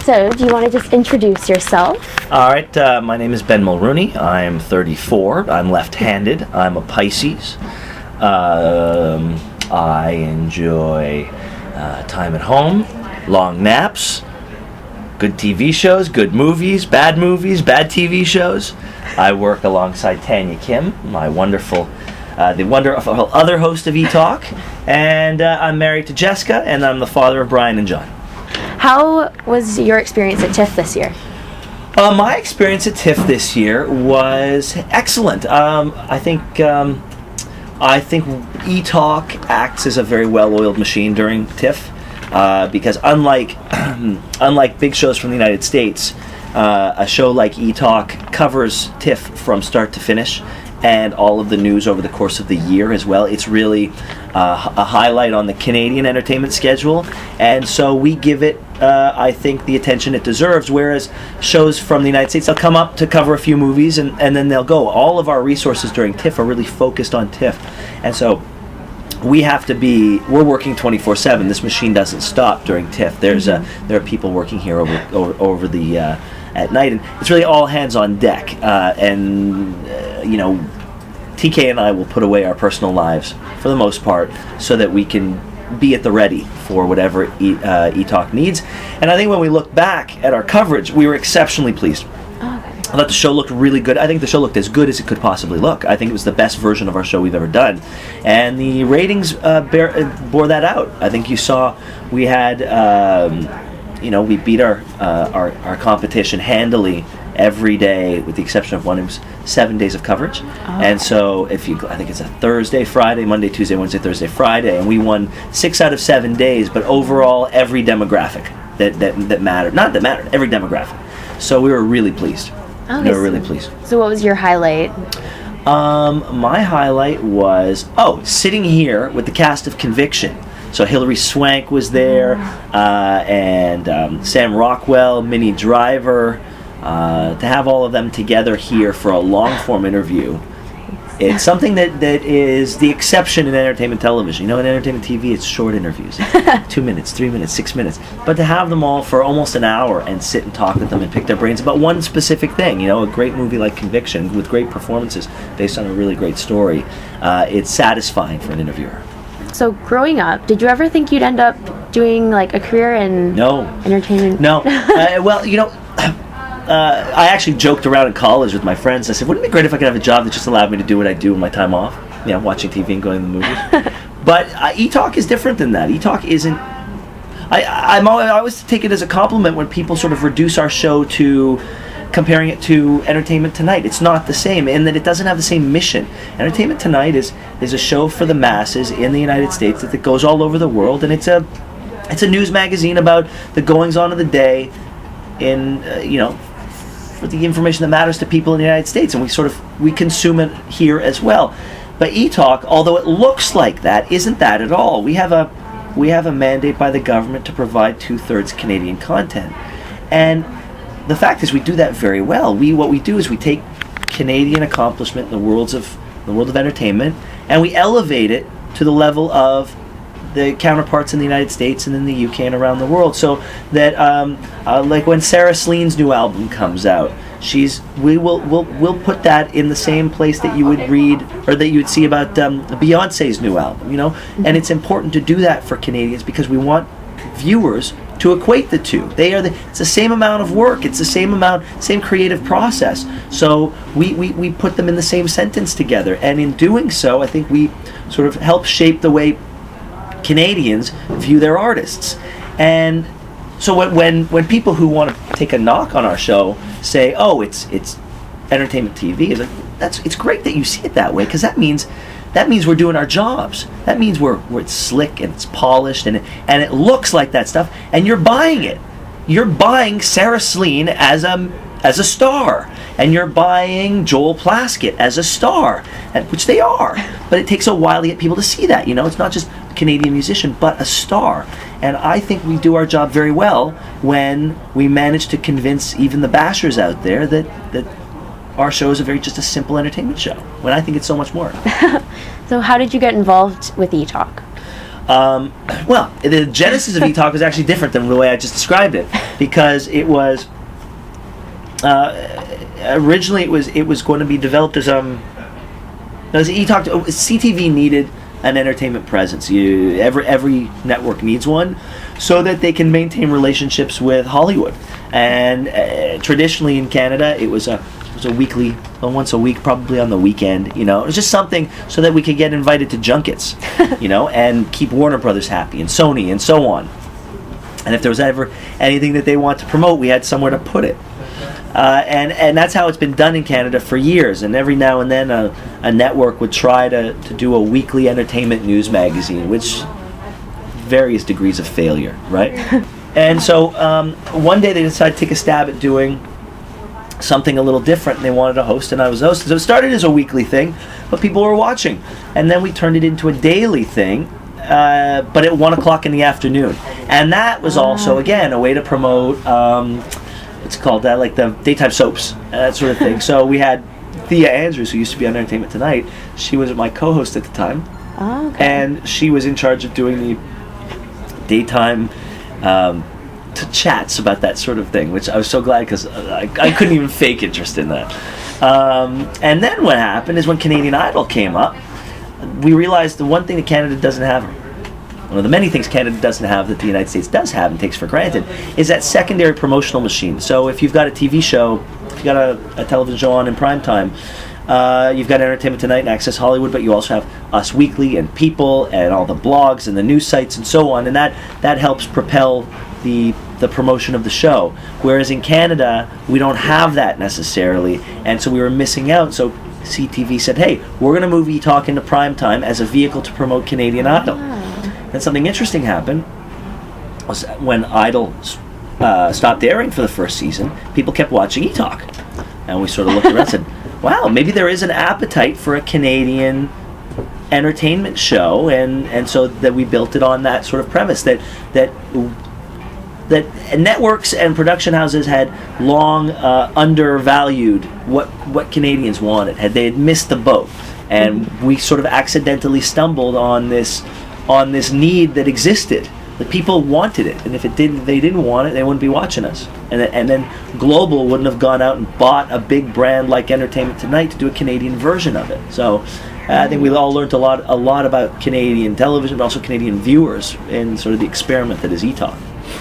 So, do you want to just introduce yourself? All right, my name is Ben Mulroney. I am 34. I'm left-handed. I'm a Pisces. I enjoy time at home, long naps, good TV shows, good movies, bad TV shows. I work alongside Tanya Kim, my wonderful, the wonderful other host of eTalk, and I'm married to Jessica, and I'm the father of Brian and John. How was your experience at TIFF this year? My experience at TIFF this year was excellent. I think eTalk acts as a very well-oiled machine during TIFF because unlike big shows from the United States, a show like eTalk covers TIFF from start to finish and all of the news over the course of the year as well. It's really a highlight on the Canadian entertainment schedule, and so we give it, I think, the attention it deserves, whereas shows from the United States, they'll come up to cover a few movies and then they'll go. All of our resources during TIFF are really focused on TIFF, and so we're working 24/7. This machine doesn't stop during TIFF. There are people working here over the at night, and it's really all hands on deck. TK and I will put away our personal lives for the most part so that we can be at the ready for whatever eTalk needs. And I think when we look back at our coverage, we were exceptionally pleased. I thought the show looked really good. I think the show looked as good as it could possibly look. I think it was the best version of our show we've ever done. And the ratings bore that out. I think you saw we had, we beat our competition handily every day, with the exception of one. It was 7 days of coverage. And so I think it's a Thursday, Friday, Monday, Tuesday, Wednesday, Thursday, Friday, and we won 6 out of 7 days, but overall every demographic that mattered, every demographic. So we were really pleased. We were really pleased. So what was your highlight? My highlight was sitting here with the cast of Conviction. So Hilary Swank was there, and Sam Rockwell, Minnie Driver. To have all of them together here for a long-form interview, it's something that is the exception in entertainment television. In entertainment TV, it's short interviews, 2 minutes, 3 minutes, 6 minutes. But to have them all for almost an hour and sit and talk with them and pick their brains about one specific thing, a great movie like Conviction with great performances based on a really great story, it's satisfying for an interviewer. So growing up, did you ever think you'd end up doing like a career in entertainment? No. I actually joked around in college with my friends. I said, wouldn't it be great if I could have a job that just allowed me to do what I do in my time off? Watching TV and going to the movies. But eTalk is different than that. eTalk isn't... I always take it as a compliment when people sort of reduce our show to comparing it to Entertainment Tonight. It's not the same in that it doesn't have the same mission. Entertainment Tonight is a show for the masses in the United States that goes all over the world, and it's a news magazine about the goings-on of the day in, for the information that matters to people in the United States, and we consume it here as well. But eTalk, although it looks like that, isn't that at all. We have a mandate by the government to provide 2/3 Canadian content, and the fact is we do that very well. What we do is we take Canadian accomplishment in the world of entertainment, and we elevate it to the level of the counterparts in the United States and in the UK and around the world, so that like when Sarah Slean's new album comes out, we'll put that in the same place that you would read or that you would see about Beyonce's new album, And it's important to do that for Canadians because we want viewers to equate the two. It's the same amount of work. It's the same creative process. So we put them in the same sentence together, and in doing so, I think we sort of help shape the way Canadians view their artists. And so when people who want to take a knock on our show say, it's entertainment TV, it's great that you see it that way, because that means we're doing our jobs. That means it's slick and it's polished and it looks like that stuff, and you're buying it. You're buying Sarah Slean as a star, and you're buying Joel Plaskett as a star, which they are. But it takes a while to get people to see that. It's not just a Canadian musician, but a star. And I think we do our job very well when we manage to convince even the bashers out there that our show is just a simple entertainment show, when I think it's so much more. So how did you get involved with eTalk? Well, the genesis of eTalk was actually different than the way I just described it, because it was originally it was going to be developed as eTalk. CTV needed an entertainment presence. Every network needs one, so that they can maintain relationships with Hollywood. And traditionally in Canada, it was a weekly, once a week, probably on the weekend. It was just something so that we could get invited to junkets, and keep Warner Brothers happy, and Sony, and so on. And if there was ever anything that they want to promote, we had somewhere to put it. And that's how it's been done in Canada for years. And every now and then a network would try to do a weekly entertainment news magazine, which various degrees of failure, right? And so one day they decided to take a stab at doing something a little different, and they wanted a host, and I was hosting. So it started as a weekly thing, but people were watching. And then we turned it into a daily thing, but at 1 o'clock in the afternoon. And that was also, again, a way to promote... it's called that, like the daytime soaps, that sort of thing. So we had Thea Andrews, who used to be on Entertainment Tonight. She was my co-host at the time, and she was in charge of doing the daytime chats about that sort of thing, which I was so glad, because I couldn't even fake interest in that. And then what happened is when Canadian Idol came up, we realized the one thing that Canada doesn't have, one of the many things Canada doesn't have that the United States does have and takes for granted, is that secondary promotional machine. So if you've got a TV show, if you've got a television show on in prime time, you've got Entertainment Tonight and Access Hollywood, but you also have Us Weekly and People and all the blogs and the news sites and so on, and that helps propel the promotion of the show. Whereas in Canada, we don't have that necessarily, and so we were missing out. So CTV said, hey, we're going to move eTalk into prime time as a vehicle to promote Canadian Idol. And something interesting happened was when Idol stopped airing for the first season, people kept watching eTalk. And we sort of looked around and said, wow, maybe there is an appetite for a Canadian entertainment show, and so that we built it on that sort of premise that networks and production houses had long undervalued what Canadians wanted. They had missed the boat, and we sort of accidentally stumbled on this need that existed. The people wanted it, and if they didn't want it, they wouldn't be watching us. And then Global wouldn't have gone out and bought a big brand like Entertainment Tonight to do a Canadian version of it. So I think we all learned a lot about Canadian television, but also Canadian viewers in sort of the experiment that is eTalk.